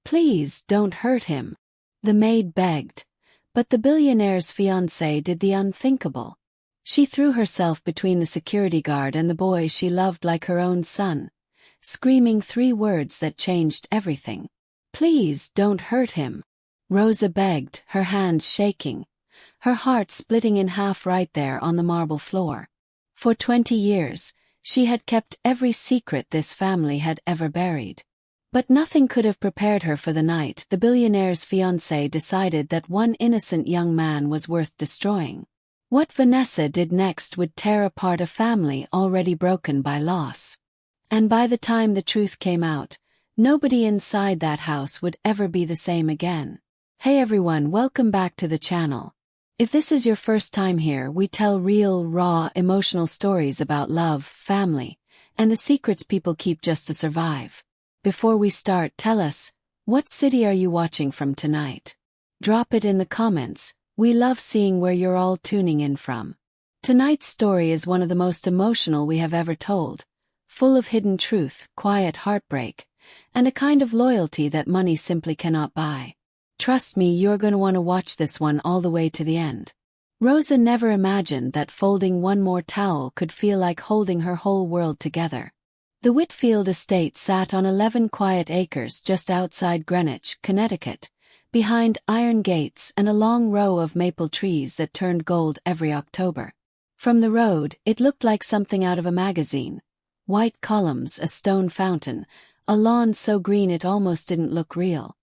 "Please don't hurt him," the maid begged. But the billionaire's fiancée did the unthinkable. She threw herself between the security guard and the boy she loved like her own son, screaming 3 words that changed everything. "Please don't hurt him," Rosa begged, her hands shaking, her heart splitting in half right there on the marble floor. For 20 years, she had kept every secret this family had ever buried. But nothing could have prepared her for the night the billionaire's fiancé decided that one innocent young man was worth destroying. What Vanessa did next would tear apart a family already broken by loss. And by the time the truth came out, nobody inside that house would ever be the same again. Hey everyone, welcome back to the channel. If this is your first time here, we tell real, raw, emotional stories about love, family, and the secrets people keep just to survive. Before we start, tell us, what city are you watching from tonight? Drop it in the comments. We love seeing where you're all tuning in from. Tonight's story is one of the most emotional we have ever told, full of hidden truth, quiet heartbreak, and a kind of loyalty that money simply cannot buy. Trust me, you're going to want to watch this one all the way to the end. Rosa never imagined that folding one more towel could feel like holding her whole world together. The Whitfield estate sat on 11 quiet acres just outside Greenwich, Connecticut, behind iron gates and a long row of maple trees that turned gold every October. From the road, it looked like something out of a magazine. White columns, a stone fountain, a lawn so green it almost didn't look real.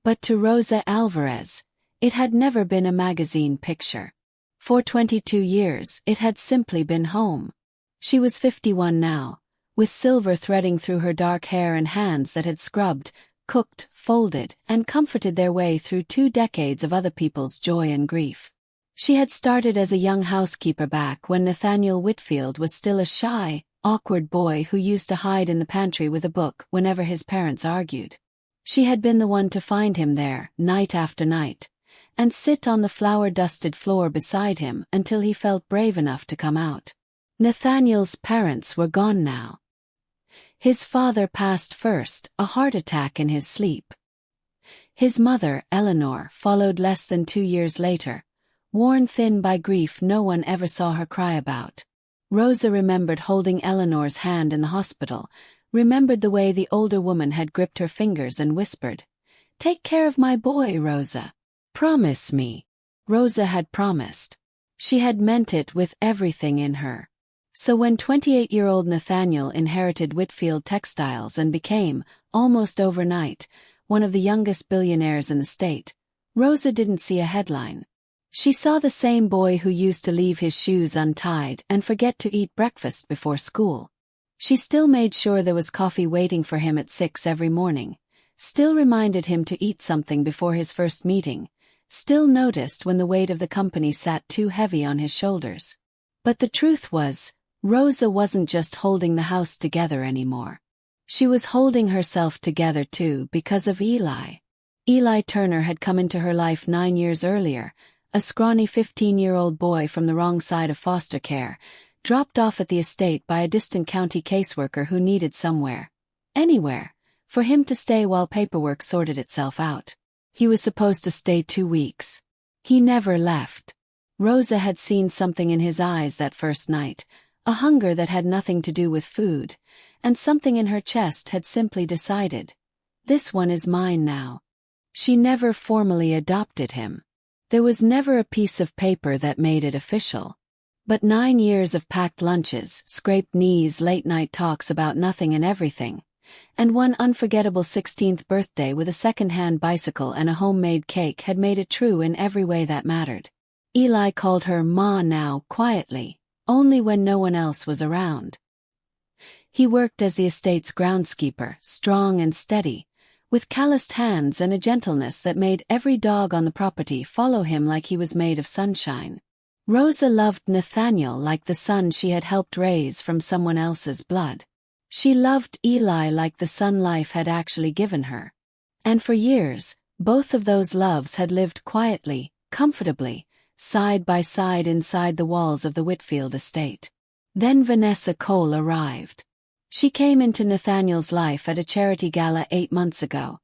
But to Rosa Alvarez, it had never been a magazine picture. For 22 years, it had simply been home. She was 51 now, with silver threading through her dark hair and hands that had scrubbed, cooked, folded, and comforted their way through 2 decades of other people's joy and grief. She had started as a young housekeeper back when Nathaniel Whitfield was still a shy, awkward boy who used to hide in the pantry with a book whenever his parents argued. She had been the one to find him there, night after night, and sit on the flour-dusted floor beside him until he felt brave enough to come out. Nathaniel's parents were gone now. His father passed first, a heart attack in his sleep. His mother, Eleanor, followed less than 2 years later, worn thin by grief no one ever saw her cry about. Rosa remembered holding Eleanor's hand in the hospital, remembered the way the older woman had gripped her fingers and whispered, "Take care of my boy, Rosa. Promise me." Rosa had promised. She had meant it with everything in her. So when 28-year-old Nathaniel inherited Whitfield Textiles and became, almost overnight, one of the youngest billionaires in the state, Rosa didn't see a headline. She saw the same boy who used to leave his shoes untied and forget to eat breakfast before school. She still made sure there was coffee waiting for him at 6 every morning, still reminded him to eat something before his first meeting, still noticed when the weight of the company sat too heavy on his shoulders. But the truth was, Rosa wasn't just holding the house together anymore. She was holding herself together too because of Eli. Eli Turner had come into her life 9 years earlier, a scrawny 15-year-old boy from the wrong side of foster care, dropped off at the estate by a distant county caseworker who needed anywhere, for him to stay while paperwork sorted itself out. He was supposed to stay 2 weeks. He never left. Rosa had seen something in his eyes that first night, a hunger that had nothing to do with food, and something in her chest had simply decided, this one is mine now. She never formally adopted him. There was never a piece of paper that made it official. But 9 years of packed lunches, scraped knees, late-night talks about nothing and everything, and one unforgettable 16th birthday with a second-hand bicycle and a homemade cake had made it true in every way that mattered. Eli called her Ma now, quietly, only when no one else was around. He worked as the estate's groundskeeper, strong and steady, with calloused hands and a gentleness that made every dog on the property follow him like he was made of sunshine. Rosa loved Nathaniel like the son she had helped raise from someone else's blood. She loved Eli like the son life had actually given her. And for years, both of those loves had lived quietly, comfortably, side by side inside the walls of the Whitfield estate. Then Vanessa Cole arrived. She came into Nathaniel's life at a charity gala 8 months ago,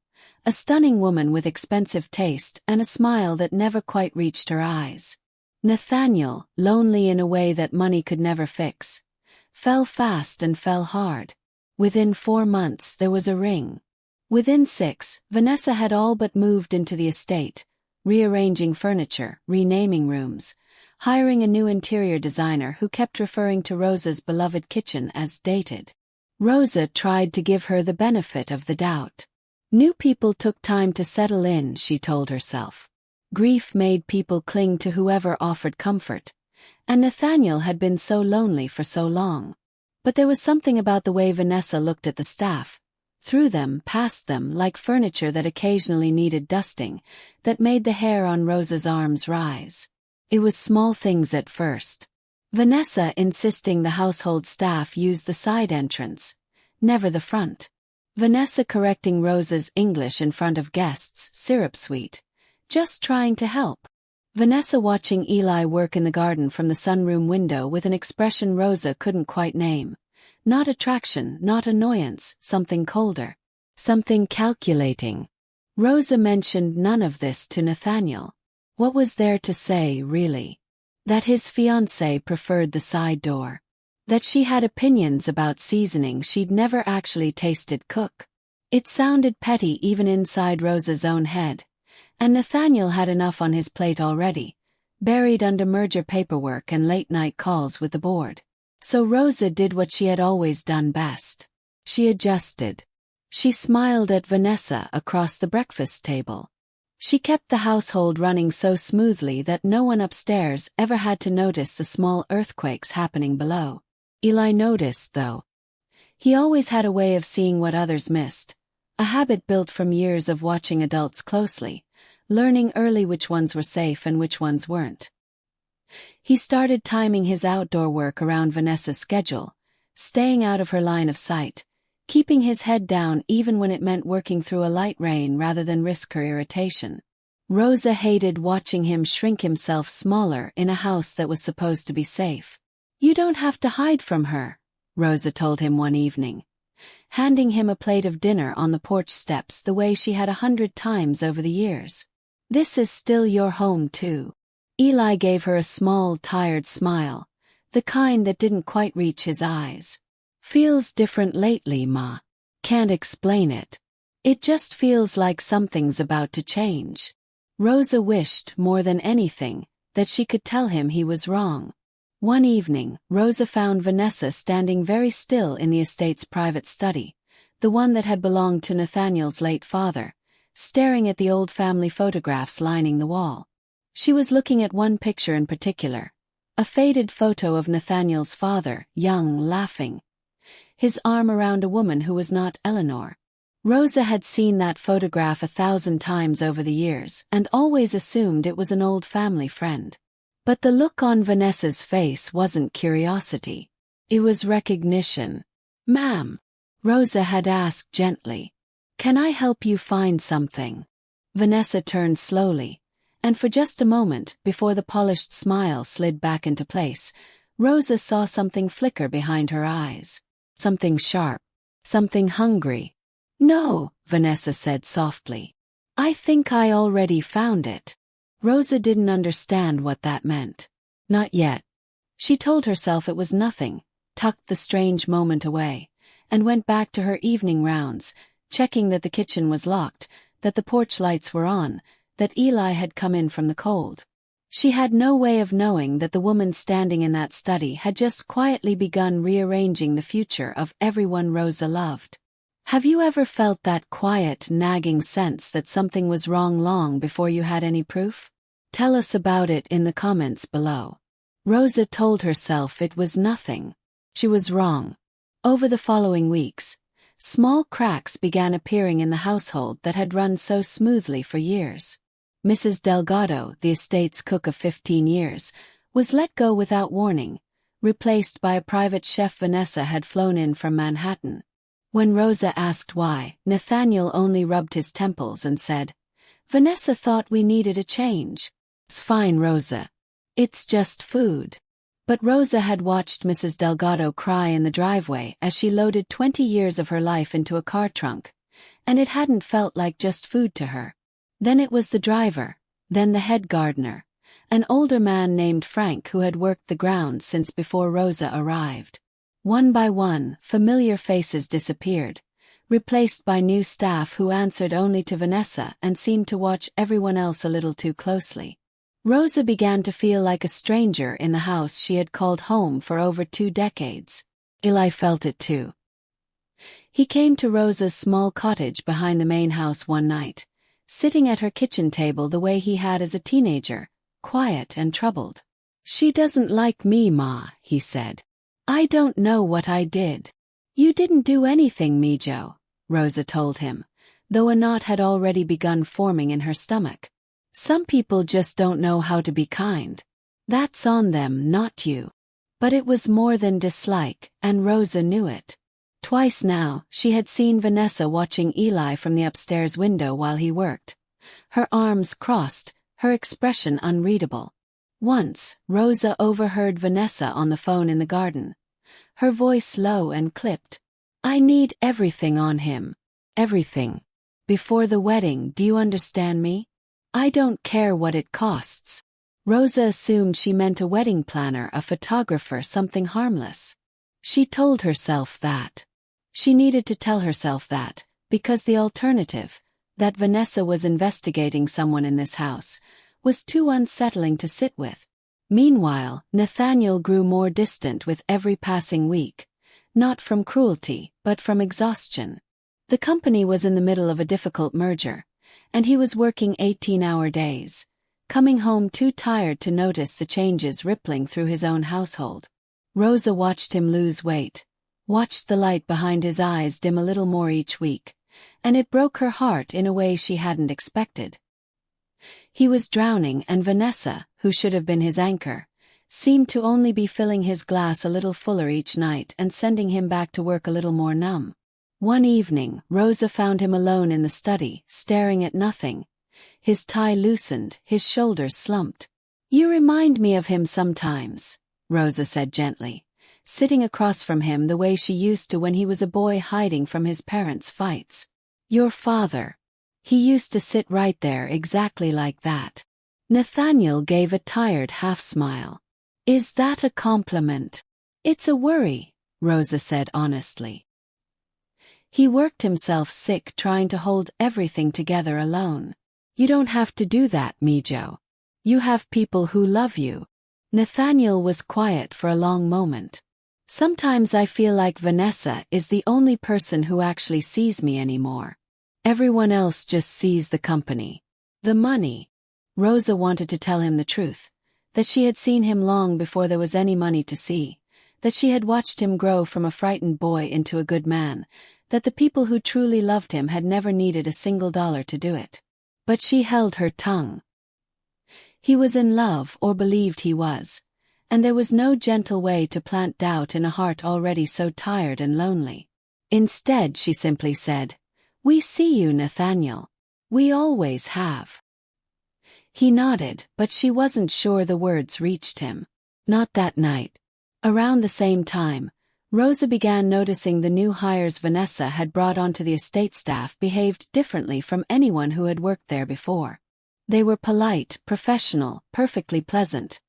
a stunning woman with expensive taste and a smile that never quite reached her eyes. Nathaniel, lonely in a way that money could never fix, fell fast and fell hard. Within 4 months there was a ring. Within 6, Vanessa had all but moved into the estate, rearranging furniture, renaming rooms, hiring a new interior designer who kept referring to Rosa's beloved kitchen as dated. Rosa tried to give her the benefit of the doubt. New people took time to settle in, she told herself. Grief made people cling to whoever offered comfort, and Nathaniel had been so lonely for so long. But there was something about the way Vanessa looked at the staff, through them, past them, like furniture that occasionally needed dusting, that made the hair on Rosa's arms rise. It was small things at first. Vanessa insisting the household staff use the side entrance, never the front. Vanessa correcting Rosa's English in front of guests, syrup sweet. Just trying to help. Vanessa watching Eli work in the garden from the sunroom window with an expression Rosa couldn't quite name. Not attraction, not annoyance, something colder. Something calculating. Rosa mentioned none of this to Nathaniel. What was there to say, really? That his fiancée preferred the side door. That she had opinions about seasoning she'd never actually tasted cook. It sounded petty even inside Rosa's own head. And Nathaniel had enough on his plate already, buried under merger paperwork and late-night calls with the board. So Rosa did what she had always done best. She adjusted. She smiled at Vanessa across the breakfast table. She kept the household running so smoothly that no one upstairs ever had to notice the small earthquakes happening below. Eli noticed, though. He always had a way of seeing what others missed, a habit built from years of watching adults closely, learning early which ones were safe and which ones weren't. He started timing his outdoor work around Vanessa's schedule, staying out of her line of sight, keeping his head down even when it meant working through a light rain rather than risk her irritation. Rosa hated watching him shrink himself smaller in a house that was supposed to be safe. "You don't have to hide from her," Rosa told him one evening, handing him a plate of dinner on the porch steps the way she had 100 times over the years. "This is still your home too." Eli gave her a small, tired smile, the kind that didn't quite reach his eyes. "Feels different lately, Ma. Can't explain it. It just feels like something's about to change." Rosa wished, more than anything, that she could tell him he was wrong. One evening, Rosa found Vanessa standing very still in the estate's private study, the one that had belonged to Nathaniel's late father, staring at the old family photographs lining the wall. She was looking at one picture in particular, a faded photo of Nathaniel's father, young, laughing, his arm around a woman who was not Eleanor. Rosa had seen that photograph 1,000 times over the years and always assumed it was an old family friend. But the look on Vanessa's face wasn't curiosity. It was recognition. "Ma'am," Rosa had asked gently, "can I help you find something?" Vanessa turned slowly, and for just a moment, before the polished smile slid back into place, Rosa saw something flicker behind her eyes. Something sharp. Something hungry. "No," Vanessa said softly. "I think I already found it." Rosa didn't understand what that meant. Not yet. She told herself it was nothing, tucked the strange moment away, and went back to her evening rounds, checking that the kitchen was locked, that the porch lights were on, that Eli had come in from the cold. She had no way of knowing that the woman standing in that study had just quietly begun rearranging the future of everyone Rosa loved. Have you ever felt that quiet, nagging sense that something was wrong long before you had any proof? Tell us about it in the comments below. Rosa told herself it was nothing. She was wrong. Over the following weeks, small cracks began appearing in the household that had run so smoothly for years. Mrs. Delgado, the estate's cook of 15 years, was let go without warning, replaced by a private chef Vanessa had flown in from Manhattan. When Rosa asked why, Nathaniel only rubbed his temples and said, "Vanessa thought we needed a change." "It's fine, Rosa. It's just food." But Rosa had watched Mrs. Delgado cry in the driveway as she loaded 20 years of her life into a car trunk, and it hadn't felt like just food to her. Then it was the driver, then the head gardener, an older man named Frank who had worked the grounds since before Rosa arrived. One by one, familiar faces disappeared, replaced by new staff who answered only to Vanessa and seemed to watch everyone else a little too closely. Rosa began to feel like a stranger in the house she had called home for over 2 decades. Eli felt it too. He came to Rosa's small cottage behind the main house one night, sitting at her kitchen table the way he had as a teenager, quiet and troubled. "She doesn't like me, Ma," he said. "I don't know what I did." "You didn't do anything, Mijo," Rosa told him, though a knot had already begun forming in her stomach. "Some people just don't know how to be kind. That's on them, not you." But it was more than dislike, and Rosa knew it. Twice now, she had seen Vanessa watching Eli from the upstairs window while he worked. Her arms crossed, her expression unreadable. Once, Rosa overheard Vanessa on the phone in the garden. Her voice low and clipped. "I need everything on him. Everything. Before the wedding, do you understand me? I don't care what it costs." Rosa assumed she meant a wedding planner, a photographer, something harmless. She told herself that. She needed to tell herself that, because the alternative, that Vanessa was investigating someone in this house, was too unsettling to sit with. Meanwhile, Nathaniel grew more distant with every passing week, not from cruelty, but from exhaustion. The company was in the middle of a difficult merger, and he was working 18-hour days, coming home too tired to notice the changes rippling through his own household. Rosa watched him lose weight, watched the light behind his eyes dim a little more each week, and it broke her heart in a way she hadn't expected. He was drowning, and Vanessa, who should have been his anchor, seemed to only be filling his glass a little fuller each night and sending him back to work a little more numb. One evening, Rosa found him alone in the study, staring at nothing, his tie loosened, his shoulders slumped. "You remind me of him sometimes," Rosa said gently, sitting across from him the way she used to when he was a boy hiding from his parents' fights. "Your father. He used to sit right there exactly like that." Nathaniel gave a tired half-smile. "Is that a compliment?" "It's a worry," Rosa said honestly. "He worked himself sick trying to hold everything together alone. You don't have to do that, Mijo. You have people who love you." Nathaniel was quiet for a long moment. "Sometimes I feel like Vanessa is the only person who actually sees me anymore. Everyone else just sees the company. The money." Rosa wanted to tell him the truth, that she had seen him long before there was any money to see, that she had watched him grow from a frightened boy into a good man, that the people who truly loved him had never needed a single dollar to do it. But she held her tongue. He was in love, or believed he was, and there was no gentle way to plant doubt in a heart already so tired and lonely. Instead, she simply said, "We see you, Nathaniel. We always have." He nodded, but she wasn't sure the words reached him. Not that night. Around the same time, Rosa began noticing the new hires Vanessa had brought onto the estate staff behaved differently from anyone who had worked there before. They were polite, professional, perfectly pleasant,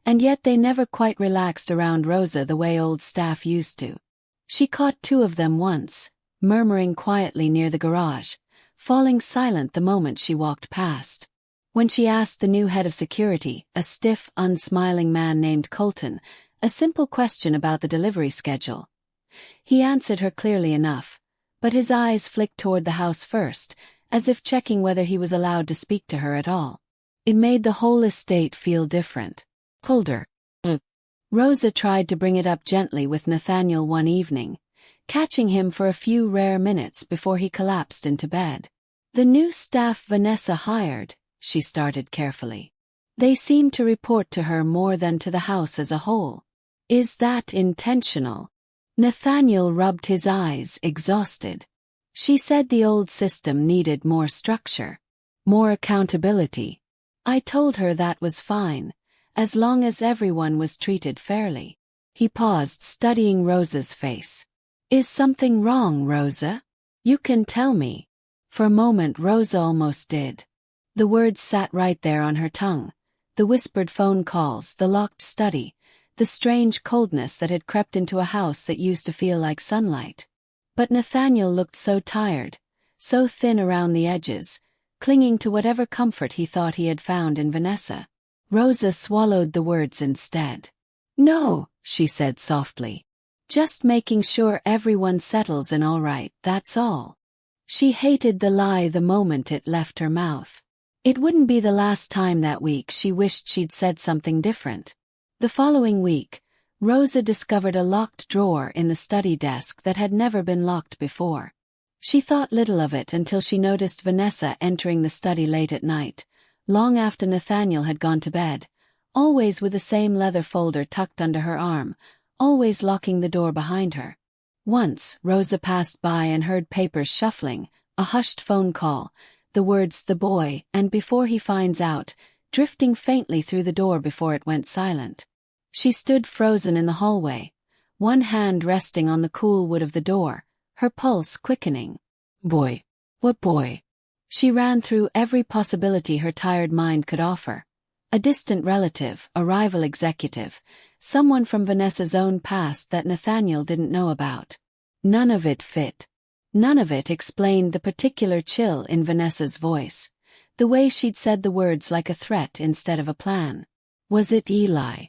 and yet they never quite relaxed around Rosa the way old staff used to. She caught 2 of them once, murmuring quietly near the garage, falling silent the moment she walked past. When she asked the new head of security, a stiff, unsmiling man named Colton, a simple question about the delivery schedule, he answered her clearly enough, but his eyes flicked toward the house first, as if checking whether he was allowed to speak to her at all. It made the whole estate feel different. "Colder." Rosa tried to bring it up gently with Nathaniel one evening, catching him for a few rare minutes before he collapsed into bed. "The new staff Vanessa hired," she started carefully. "They seem to report to her more than to the house as a whole. Is that intentional?" Nathaniel rubbed his eyes, exhausted. "She said the old system needed more structure, more accountability. I told her that was fine, as long as everyone was treated fairly." He paused, studying Rosa's face. "Is something wrong, Rosa? You can tell me." For a moment Rosa almost did. The words sat right there on her tongue. The whispered phone calls, the locked study, the strange coldness that had crept into a house that used to feel like sunlight. But Nathaniel looked so tired, so thin around the edges, clinging to whatever comfort he thought he had found in Vanessa. Rosa swallowed the words instead. "No," she said softly. "Just making sure everyone settles in all right, that's all." She hated the lie the moment it left her mouth. It wouldn't be the last time that week she wished she'd said something different. The following week, Rosa discovered a locked drawer in the study desk that had never been locked before. She thought little of it until she noticed Vanessa entering the study late at night, long after Nathaniel had gone to bed, always with the same leather folder tucked under her arm, always locking the door behind her. Once, Rosa passed by and heard papers shuffling, a hushed phone call, the words "the boy" and "before he finds out," drifting faintly through the door before it went silent. She stood frozen in the hallway, one hand resting on the cool wood of the door, her pulse quickening. Boy. What boy? She ran through every possibility her tired mind could offer. A distant relative, a rival executive, someone from Vanessa's own past that Nathaniel didn't know about. None of it fit. None of it explained the particular chill in Vanessa's voice, the way she'd said the words like a threat instead of a plan. Was it Eli?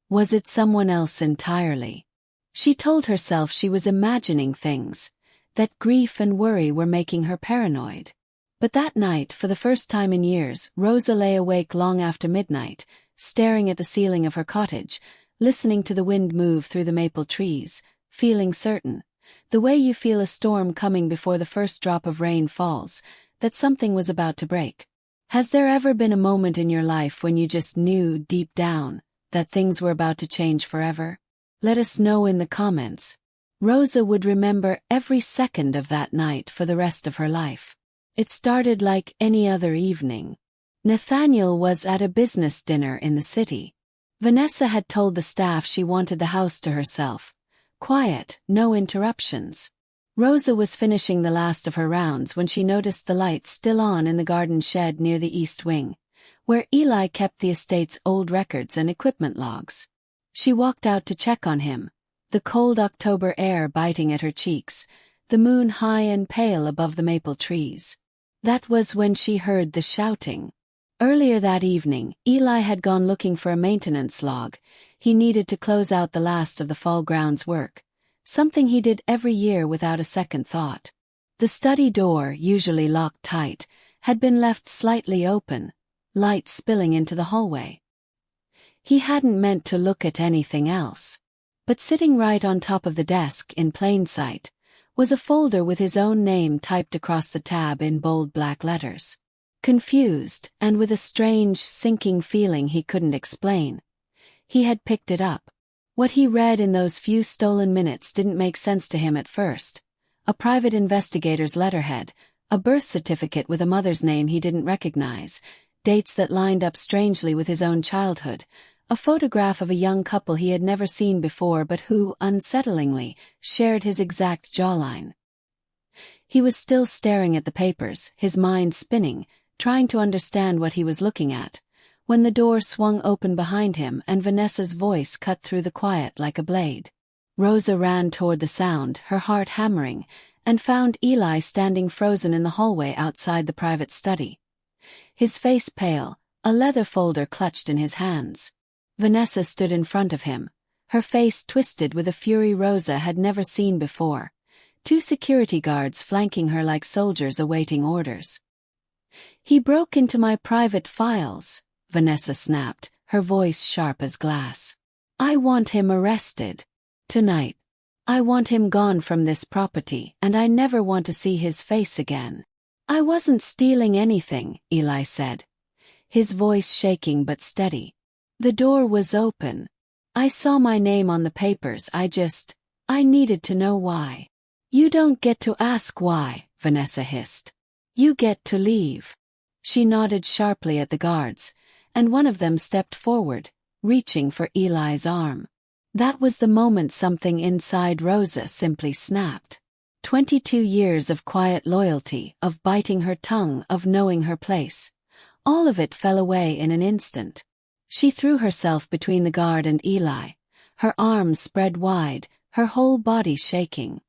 Was it someone else entirely? She told herself she was imagining things, that grief and worry were making her paranoid. But that night, for the first time in years, Rosa lay awake long after midnight, staring at the ceiling of her cottage, listening to the wind move through the maple trees, feeling certain, the way you feel a storm coming before the first drop of rain falls, that something was about to break. Has there ever been a moment in your life when you just knew, deep down, that things were about to change forever? Let us know in the comments. Rosa would remember every second of that night for the rest of her life. It started like any other evening. Nathaniel was at a business dinner in the city. Vanessa had told the staff she wanted the house to herself. Quiet, no interruptions. Rosa was finishing the last of her rounds when she noticed the lights still on in the garden shed near the east wing, where Eli kept the estate's old records and equipment logs. She walked out to check on him, the cold October air biting at her cheeks, the moon high and pale above the maple trees. That was when she heard the shouting. Earlier that evening, Eli had gone looking for a maintenance log. He needed to close out the last of the fall grounds work, something he did every year without a second thought. The study door, usually locked tight, had been left slightly open, light spilling into the hallway. He hadn't meant to look at anything else. But sitting right on top of the desk in plain sight was a folder with his own name typed across the tab in bold black letters. Confused, and with a strange, sinking feeling he couldn't explain, he had picked it up. What he read in those few stolen minutes didn't make sense to him at first. A private investigator's letterhead, a birth certificate with a mother's name he didn't recognize, dates that lined up strangely with his own childhood, a photograph of a young couple he had never seen before but who, unsettlingly, shared his exact jawline. He was still staring at the papers, his mind spinning, trying to understand what he was looking at, when the door swung open behind him and Vanessa's voice cut through the quiet like a blade. Rosa ran toward the sound, her heart hammering, and found Eli standing frozen in the hallway outside the private study. His face pale, a leather folder clutched in his hands. Vanessa stood in front of him, her face twisted with a fury Rosa had never seen before, 2 security guards flanking her like soldiers awaiting orders. "He broke into my private files," Vanessa snapped, her voice sharp as glass. "I want him arrested. Tonight. I want him gone from this property, and I never want to see his face again." "I wasn't stealing anything," Eli said, his voice shaking but steady. "The door was open. I saw my name on the papers. I needed to know why." "You don't get to ask why," Vanessa hissed. "You get to leave." She nodded sharply at the guards, and one of them stepped forward, reaching for Eli's arm. That was the moment something inside Rosa simply snapped. 22 years of quiet loyalty, of biting her tongue, of knowing her place. All of it fell away in an instant. She threw herself between the guard and Eli, her arms spread wide, her whole body shaking.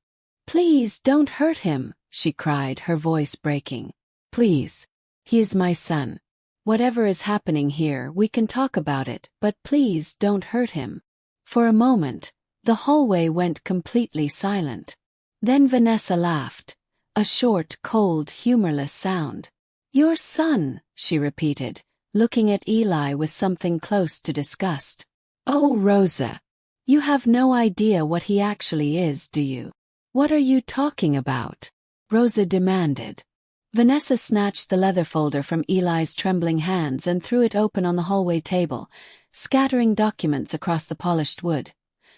"Please don't hurt him," she cried, her voice breaking. "Please. He is my son. Whatever is happening here, we can talk about it, but please don't hurt him." For a moment, the hallway went completely silent. Then Vanessa laughed, a short, cold, humorless sound. "Your son," she repeated, looking at Eli with something close to disgust. "Oh, Rosa. You have no idea what he actually is, do you?" "What are you talking about?" Rosa demanded. Vanessa snatched the leather folder from Eli's trembling hands and threw it open on the hallway table, scattering documents across the polished wood.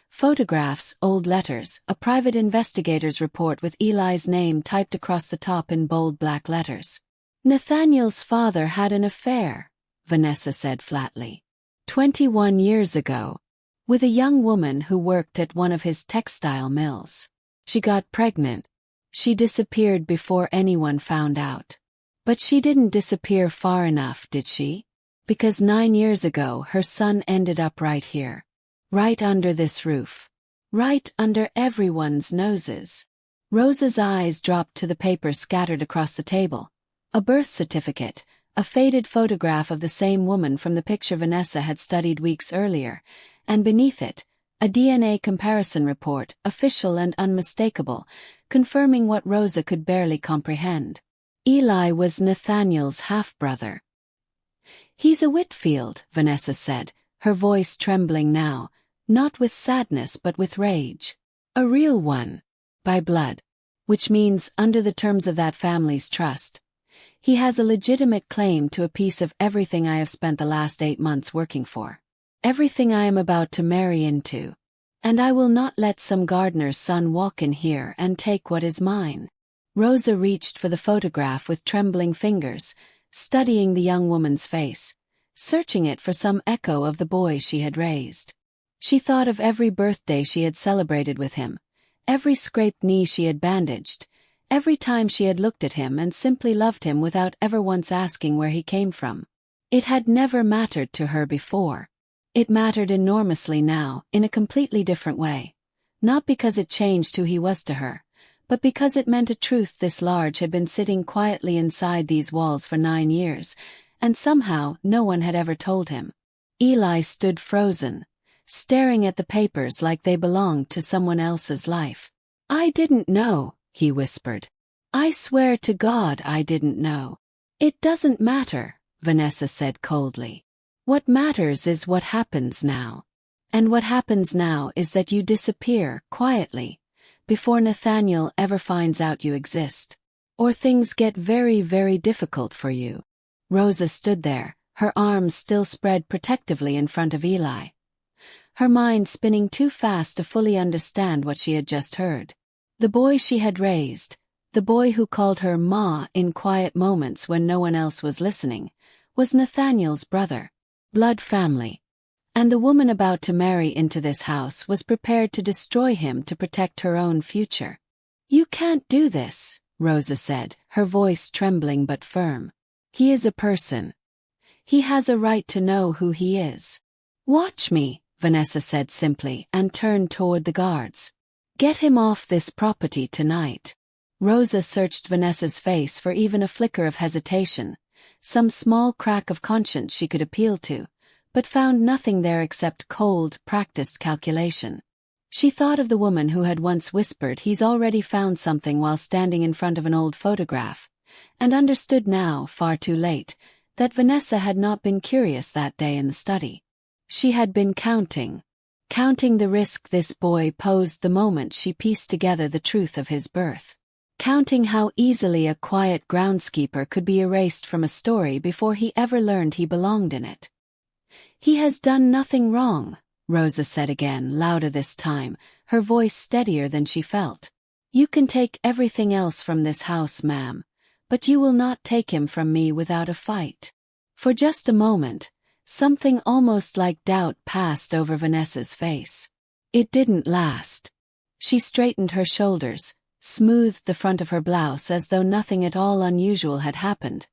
Photographs, old letters, a private investigator's report with Eli's name typed across the top in bold black letters. "Nathaniel's father had an affair," Vanessa said flatly. 21 years ago. With a young woman who worked at one of his textile mills. She got pregnant. She disappeared before anyone found out. But she didn't disappear far enough, did she? Because 9 years ago her son ended up right here. Right under this roof. Right under everyone's noses. Rosa's eyes dropped to the papers scattered across the table. A birth certificate, a faded photograph of the same woman from the picture Vanessa had studied weeks earlier, and beneath it, a DNA comparison report, official and unmistakable, confirming what Rosa could barely comprehend. Eli was Nathaniel's half-brother. "He's a Whitfield," Vanessa said, her voice trembling now, not with sadness but with rage. "A real one. By blood. Which means, under the terms of that family's trust, he has a legitimate claim to a piece of everything I have spent the last 8 months working for. Everything I am about to marry into. And I will not let some gardener's son walk in here and take what is mine." Rosa reached for the photograph with trembling fingers, studying the young woman's face, searching it for some echo of the boy she had raised. She thought of every birthday she had celebrated with him, every scraped knee she had bandaged, every time she had looked at him and simply loved him without ever once asking where he came from. It had never mattered to her before. It mattered enormously now, in a completely different way. Not because it changed who he was to her, but because it meant a truth this large had been sitting quietly inside these walls for 9 years, and somehow no one had ever told him. Eli stood frozen, staring at the papers like they belonged to someone else's life. "I didn't know," he whispered. "I swear to God I didn't know." "It doesn't matter," Vanessa said coldly. "What matters is what happens now. And what happens now is that you disappear, quietly, before Nathaniel ever finds out you exist. Or things get very, very difficult for you." Rosa stood there, her arms still spread protectively in front of Eli. Her mind spinning too fast to fully understand what she had just heard. The boy she had raised, the boy who called her Ma in quiet moments when no one else was listening, was Nathaniel's brother. Blood family. And the woman about to marry into this house was prepared to destroy him to protect her own future. "You can't do this," Rosa said, her voice trembling but firm. "He is a person. He has a right to know who he is." "Watch me," Vanessa said simply and turned toward the guards. "Get him off this property tonight." Rosa searched Vanessa's face for even a flicker of hesitation, some small crack of conscience she could appeal to, but found nothing there except cold, practiced calculation. She thought of the woman who had once whispered he's already found something while standing in front of an old photograph, and understood now, far too late, that Vanessa had not been curious that day in the study. She had been counting the risk this boy posed the moment she pieced together the truth of his birth. Counting how easily a quiet groundskeeper could be erased from a story before he ever learned he belonged in it. "He has done nothing wrong," Rosa said again, louder this time, her voice steadier than she felt. "You can take everything else from this house, ma'am, but you will not take him from me without a fight." For just a moment, something almost like doubt passed over Vanessa's face. It didn't last. She straightened her shoulders, smoothed the front of her blouse as though nothing at all unusual had happened,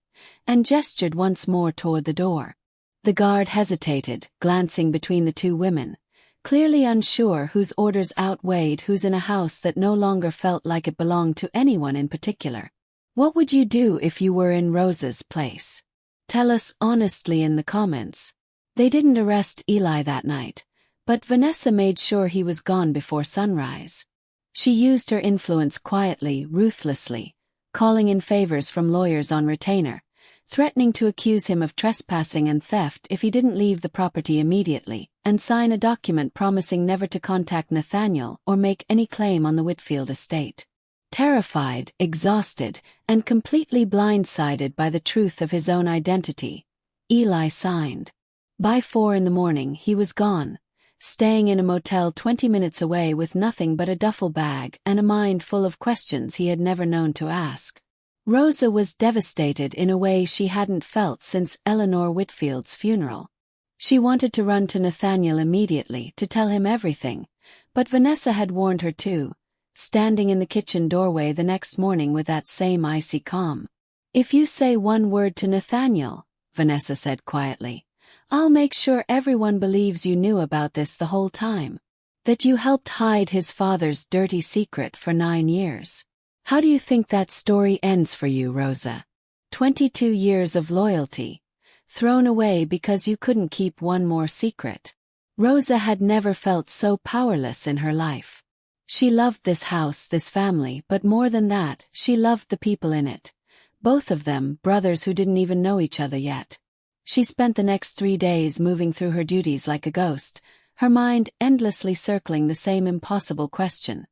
and gestured once more toward the door. The guard hesitated, glancing between the two women, clearly unsure whose orders outweighed whose in a house that no longer felt like it belonged to anyone in particular. What would you do if you were in Rosa's place? Tell us honestly in the comments. They didn't arrest Eli that night, but Vanessa made sure he was gone before sunrise. She used her influence quietly, ruthlessly, calling in favors from lawyers on retainer, threatening to accuse him of trespassing and theft if he didn't leave the property immediately, and sign a document promising never to contact Nathaniel or make any claim on the Whitfield estate. Terrified, exhausted, and completely blindsided by the truth of his own identity, Eli signed. By 4 a.m, he was gone, staying in a motel 20 minutes away with nothing but a duffel bag and a mind full of questions he had never known to ask. Rosa was devastated in a way she hadn't felt since Eleanor Whitfield's funeral. She wanted to run to Nathaniel immediately to tell him everything, but Vanessa had warned her too, standing in the kitchen doorway the next morning with that same icy calm. "If you say one word to Nathaniel," Vanessa said quietly, "I'll make sure everyone believes you knew about this the whole time. That you helped hide his father's dirty secret for 9 years. How do you think that story ends for you, Rosa? 22 years of loyalty, thrown away because you couldn't keep one more secret." Rosa had never felt so powerless in her life. She loved this house, this family, but more than that, she loved the people in it. Both of them, brothers who didn't even know each other yet. She spent the next 3 days moving through her duties like a ghost, her mind endlessly circling the same impossible question.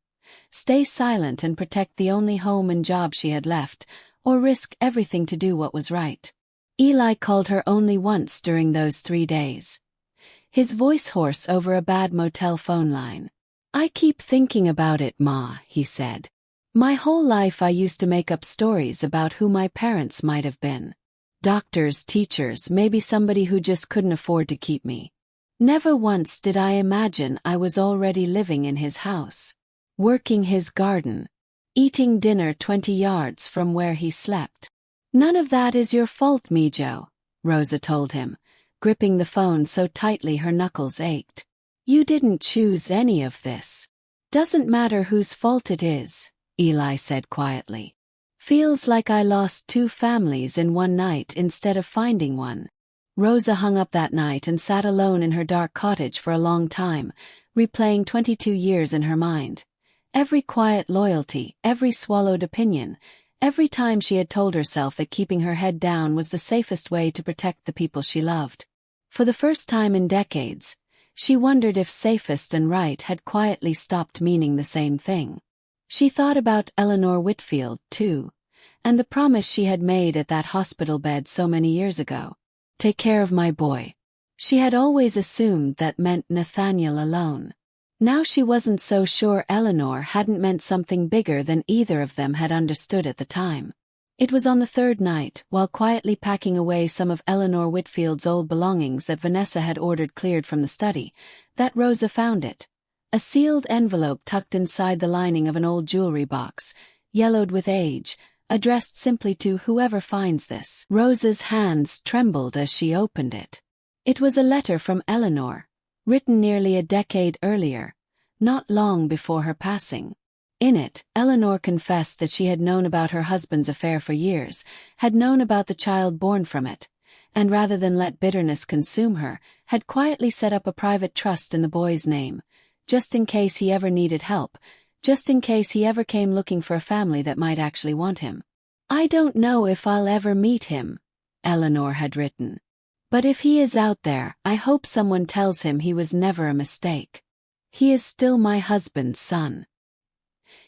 Stay silent and protect the only home and job she had left, or risk everything to do what was right. Eli called her only once during those 3 days. His voice hoarse over a bad motel phone line. "I keep thinking about it, Ma," he said. "My whole life I used to make up stories about who my parents might have been. Doctors, teachers, maybe somebody who just couldn't afford to keep me. Never once did I imagine I was already living in his house, working his garden, eating dinner 20 yards from where he slept." "None of that is your fault, Mijo," Rosa told him, gripping the phone so tightly her knuckles ached. "You didn't choose any of this." "Doesn't matter whose fault it is," Eli said quietly. "Feels like I lost 2 families in one night instead of finding one." Rosa hung up that night and sat alone in her dark cottage for a long time, replaying 22 years in her mind. Every quiet loyalty, every swallowed opinion, every time she had told herself that keeping her head down was the safest way to protect the people she loved. For the first time in decades, she wondered if safest and right had quietly stopped meaning the same thing. She thought about Eleanor Whitfield, too, and the promise she had made at that hospital bed so many years ago. "Take care of my boy." She had always assumed that meant Nathaniel alone. Now she wasn't so sure Eleanor hadn't meant something bigger than either of them had understood at the time. It was on the 3rd night, while quietly packing away some of Eleanor Whitfield's old belongings that Vanessa had ordered cleared from the study, that Rosa found it. A sealed envelope tucked inside the lining of an old jewelry box, yellowed with age, addressed simply to "Whoever finds this." Rosa's hands trembled as she opened it. It was a letter from Eleanor, written nearly a decade earlier, not long before her passing. In it, Eleanor confessed that she had known about her husband's affair for years, had known about the child born from it, and rather than let bitterness consume her, had quietly set up a private trust in the boy's name, just in case he ever needed help, just in case he ever came looking for a family that might actually want him. "I don't know if I'll ever meet him," Eleanor had written. "But if he is out there, I hope someone tells him he was never a mistake. He is still my husband's son.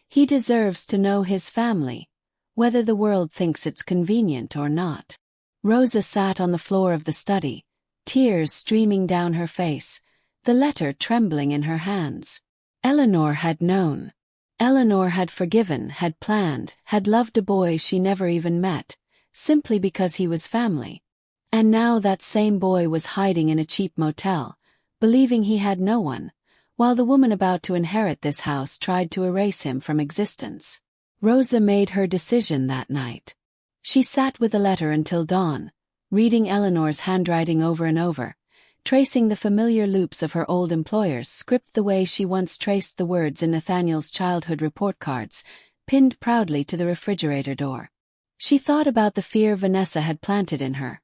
He deserves to know his family, whether the world thinks it's convenient or not." Rosa sat on the floor of the study, tears streaming down her face, the letter trembling in her hands. Eleanor had known. Eleanor had forgiven, had planned, had loved a boy she never even met, simply because he was family. And now that same boy was hiding in a cheap motel, believing he had no one, while the woman about to inherit this house tried to erase him from existence. Rosa made her decision that night. She sat with the letter until dawn, reading Eleanor's handwriting over and over, tracing the familiar loops of her old employer's script the way she once traced the words in Nathaniel's childhood report cards, pinned proudly to the refrigerator door. She thought about the fear Vanessa had planted in her,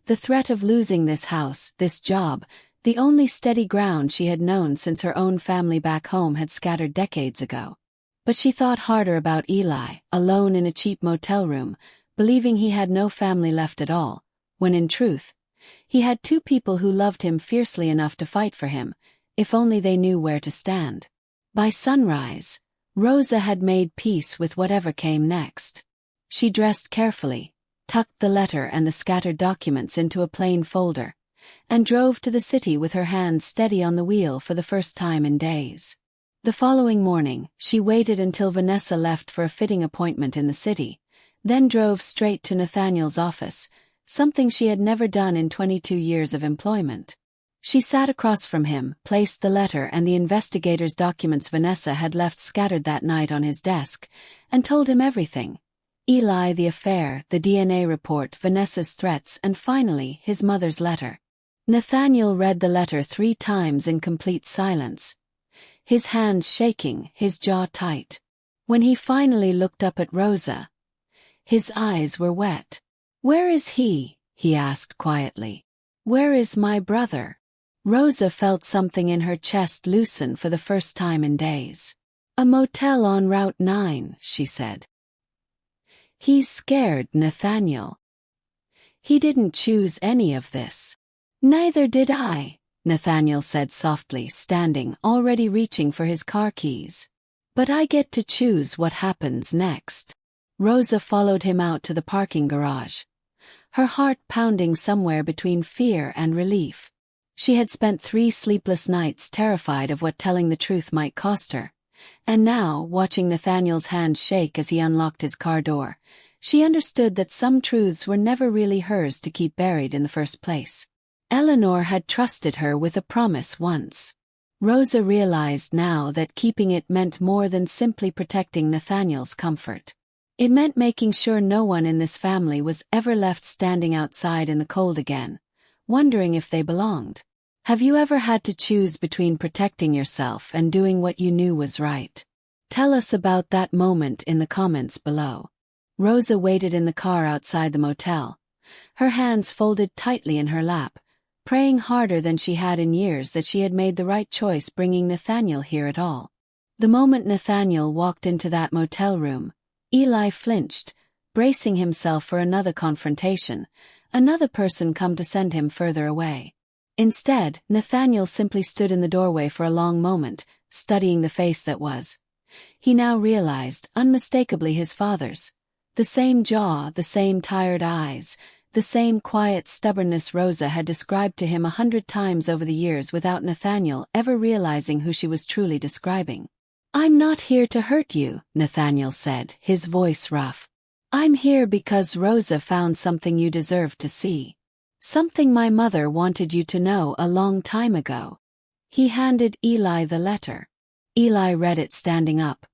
the threat of losing this house, this job, the only steady ground she had known since her own family back home had scattered decades ago. But she thought harder about Eli, alone in a cheap motel room, believing he had no family left at all, when in truth, he had two people who loved him fiercely enough to fight for him, if only they knew where to stand. By sunrise, Rosa had made peace with whatever came next. She dressed carefully, tucked the letter and the scattered documents into a plain folder, and drove to the city with her hands steady on the wheel for the first time in days. The following morning, she waited until Vanessa left for a fitting appointment in the city, then drove straight to Nathaniel's office, something she had never done in 22 years of employment. She sat across from him, placed the letter and the investigator's documents Vanessa had left scattered that night on his desk, and told him everything. Eli, the affair, the DNA report, Vanessa's threats, and finally, his mother's letter. Nathaniel read the letter 3 times in complete silence, his hands shaking, his jaw tight. When he finally looked up at Rosa, his eyes were wet. "Where is he?" he asked quietly. "Where is my brother?" Rosa felt something in her chest loosen for the first time in days. "A motel on Route 9, she said. "He's scared, Nathaniel. He didn't choose any of this." "Neither did I," Nathaniel said softly, standing, already reaching for his car keys. "But I get to choose what happens next." Rosa followed him out to the parking garage, her heart pounding somewhere between fear and relief. She had spent 3 sleepless nights terrified of what telling the truth might cost her, and now, watching Nathaniel's hands shake as he unlocked his car door, she understood that some truths were never really hers to keep buried in the first place. Eleanor had trusted her with a promise once. Rosa realized now that keeping it meant more than simply protecting Nathaniel's comfort. It meant making sure no one in this family was ever left standing outside in the cold again, wondering if they belonged. Have you ever had to choose between protecting yourself and doing what you knew was right? Tell us about that moment in the comments below. Rosa waited in the car outside the motel, her hands folded tightly in her lap, praying harder than she had in years that she had made the right choice bringing Nathaniel here at all. The moment Nathaniel walked into that motel room, Eli flinched, bracing himself for another confrontation, another person come to send him further away. Instead, Nathaniel simply stood in the doorway for a long moment, studying the face that was. He now realized, unmistakably his father's. The same jaw, the same tired eyes, the same quiet stubbornness Rosa had described to him 100 times over the years without Nathaniel ever realizing who she was truly describing. "I'm not here to hurt you," Nathaniel said, his voice rough. "I'm here because Rosa found something you deserve to see. Something my mother wanted you to know a long time ago." He handed Eli the letter. Eli read it standing up,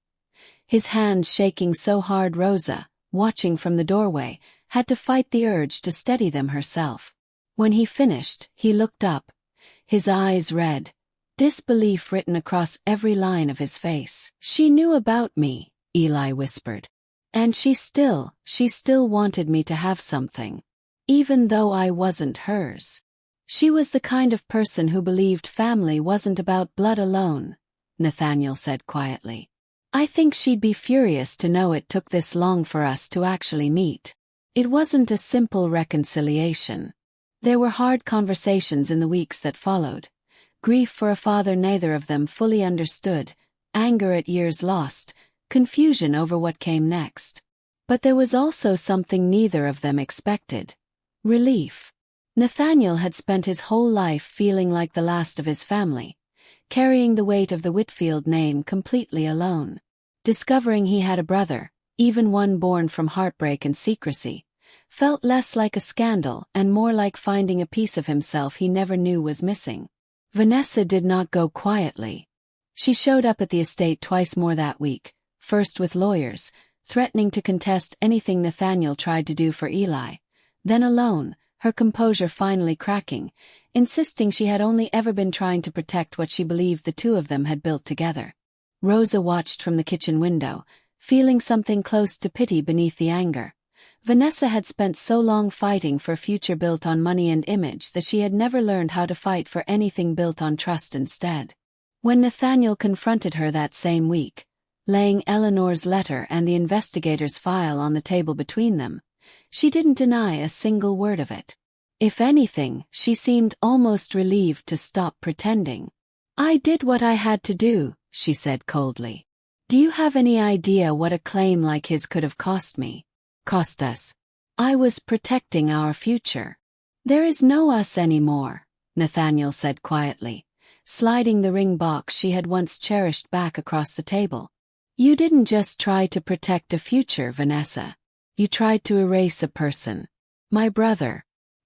his hands shaking so hard Rosa, watching from the doorway, had to fight the urge to steady them herself. When he finished, he looked up, his eyes red, disbelief written across every line of his face. "She knew about me," Eli whispered. "And she still wanted me to have something. Even though I wasn't hers. She was the kind of person who believed family wasn't about blood alone," Nathaniel said quietly. "I think she'd be furious to know it took this long for us to actually meet. It wasn't a simple reconciliation. There were hard conversations in the weeks that followed. Grief for a father neither of them fully understood, anger at years lost, confusion over what came next. But there was also something neither of them expected. Relief. Nathaniel had spent his whole life feeling like the last of his family, carrying the weight of the Whitfield name completely alone. Discovering he had a brother, even one born from heartbreak and secrecy, felt less like a scandal and more like finding a piece of himself he never knew was missing. Vanessa did not go quietly. She showed up at the estate twice more that week, first with lawyers, threatening to contest anything Nathaniel tried to do for Eli. Then alone, her composure finally cracking, insisting she had only ever been trying to protect what she believed the two of them had built together. Rosa watched from the kitchen window, feeling something close to pity beneath the anger. Vanessa had spent so long fighting for a future built on money and image that she had never learned how to fight for anything built on trust instead. When Nathaniel confronted her that same week, laying Eleanor's letter and the investigator's file on the table between them, she didn't deny a single word of it. If anything, she seemed almost relieved to stop pretending. "I did what I had to do," she said coldly. "Do you have any idea what a claim like his could have cost me? Cost us? I was protecting our future." "There is no us anymore," Nathaniel said quietly, sliding the ring box she had once cherished back across the table. "You didn't just try to protect a future, Vanessa. You tried to erase a person. My brother.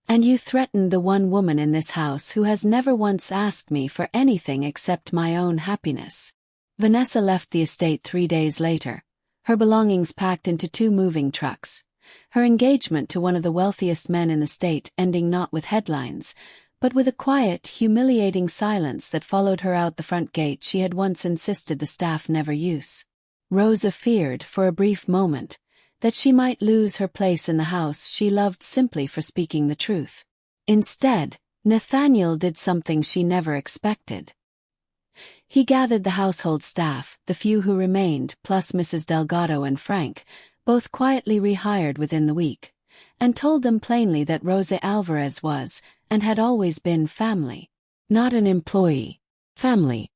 And you threatened the one woman in this house who has never once asked me for anything except my own happiness." Vanessa left the estate 3 days later, her belongings packed into 2 moving trucks. Her engagement to one of the wealthiest men in the state ending not with headlines, but with a quiet, humiliating silence that followed her out the front gate she had once insisted the staff never use. Rosa feared, for a brief moment, that she might lose her place in the house she loved simply for speaking the truth. Instead, Nathaniel did something she never expected. He gathered the household staff, the few who remained, plus Mrs. Delgado and Frank, both quietly rehired within the week, and told them plainly that Rosa Alvarez was, and had always been, family. Not an employee. Family.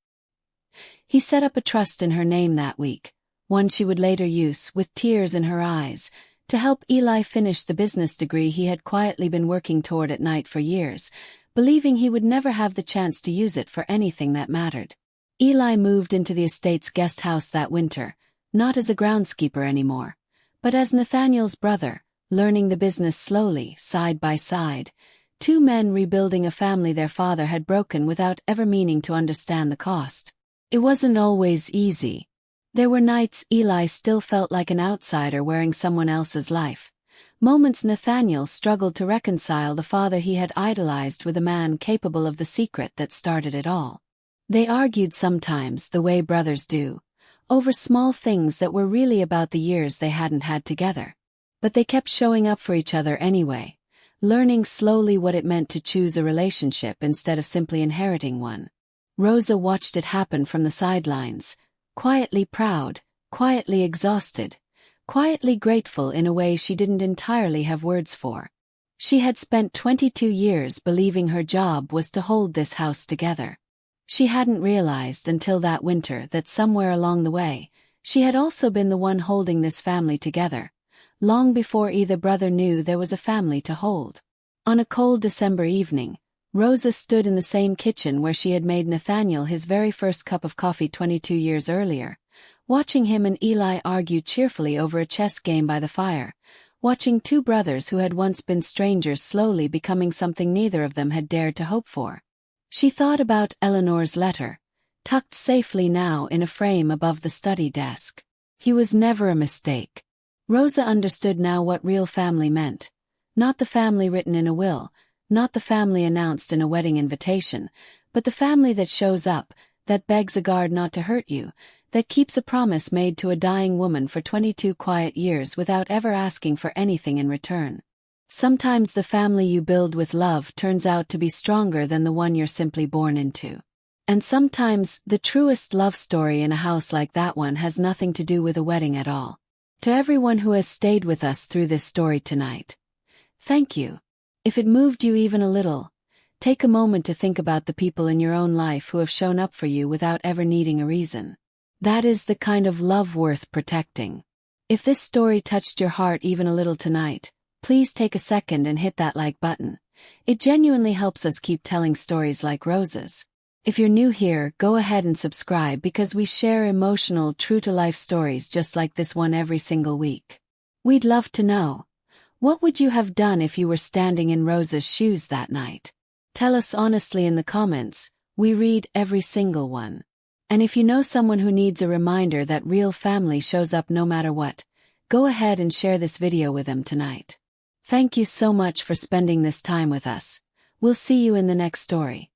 He set up a trust in her name that week, one she would later use, with tears in her eyes, to help Eli finish the business degree he had quietly been working toward at night for years, believing he would never have the chance to use it for anything that mattered. Eli moved into the estate's guest house that winter, not as a groundskeeper anymore, but as Nathaniel's brother, learning the business slowly, side by side, 2 men rebuilding a family their father had broken without ever meaning to understand the cost. It wasn't always easy. There were nights Eli still felt like an outsider wearing someone else's life, moments Nathaniel struggled to reconcile the father he had idolized with a man capable of the secret that started it all. They argued sometimes, the way brothers do, over small things that were really about the years they hadn't had together. But they kept showing up for each other anyway, learning slowly what it meant to choose a relationship instead of simply inheriting one. Rosa watched it happen from the sidelines, quietly proud, quietly exhausted, quietly grateful in a way she didn't entirely have words for. She had spent 22 years believing her job was to hold this house together. She hadn't realized until that winter that somewhere along the way, she had also been the one holding this family together, long before either brother knew there was a family to hold. On a cold December evening, Rosa stood in the same kitchen where she had made Nathaniel his very first cup of coffee 22 years earlier, watching him and Eli argue cheerfully over a chess game by the fire, watching 2 brothers who had once been strangers slowly becoming something neither of them had dared to hope for. She thought about Eleanor's letter, tucked safely now in a frame above the study desk. He was never a mistake. Rosa understood now what real family meant. Not the family written in a will, not the family announced in a wedding invitation, but the family that shows up, that begs a guard not to hurt you, that keeps a promise made to a dying woman for 22 quiet years without ever asking for anything in return. Sometimes the family you build with love turns out to be stronger than the one you're simply born into. And sometimes the truest love story in a house like that one has nothing to do with a wedding at all. To everyone who has stayed with us through this story tonight, thank you. If it moved you even a little, take a moment to think about the people in your own life who have shown up for you without ever needing a reason. That is the kind of love worth protecting. If this story touched your heart even a little tonight, please take a second and hit that like button. It genuinely helps us keep telling stories like Rosa's. If you're new here, go ahead and subscribe because we share emotional, true-to-life stories just like this one every single week. We'd love to know. What would you have done if you were standing in Rosa's shoes that night? Tell us honestly in the comments. We read every single one. And if you know someone who needs a reminder that real family shows up no matter what, Go ahead and share this video with them tonight. Thank you so much for spending this time with us. We'll see you in the next story.